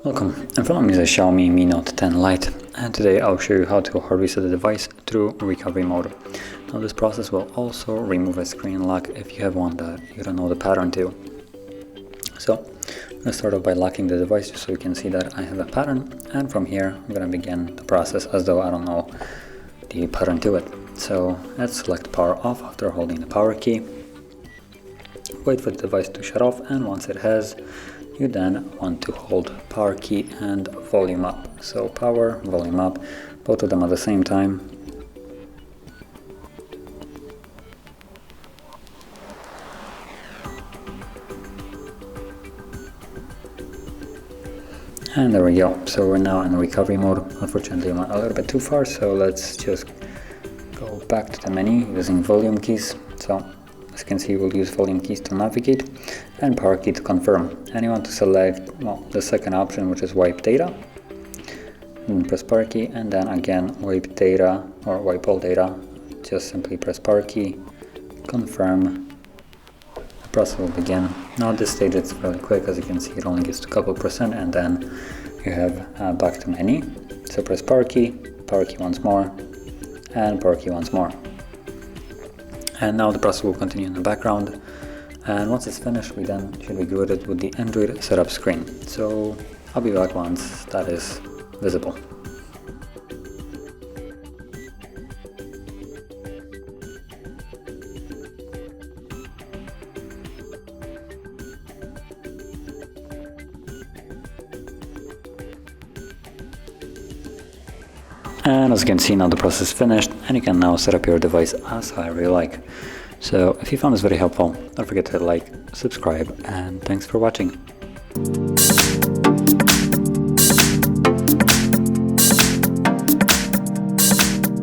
Welcome, in front of me is a Xiaomi Mi Note 10 Lite, and today I'll show you how to hard reset the device through recovery mode. Now this process will also remove a screen lock if you have one that you don't know the pattern to. So I'm going to start off by locking the device just so you can see that I have a pattern, and from here I'm going to begin the process as though I don't know the pattern to it. So let's select power off after holding the power key. Wait for the device to shut off, and once it has, you then want to hold power key and volume up. So power, volume up, both of them at the same time. And there we go. So we're now in recovery mode. Unfortunately, I went a little bit too far, so let's just go back to the menu using volume keys. So as you can see, we'll use volume keys to navigate and power key to confirm. And you want to select the second option, which is wipe data. And press power key, and then again wipe data or wipe all data. Just simply press power key, confirm. The process will begin. Now at this stage it's fairly quick, as you can see it only gets to a couple percent, and then you have back to menu. So press power key once more, and power key once more. And now the process will continue in the background, and once it's finished we then should be greeted with the Android setup screen. So I'll be back once that is visible. And as you can see, now the process is finished, and you can now set up your device as however you like. So if you found this very helpful, don't forget to like, subscribe, and thanks for watching.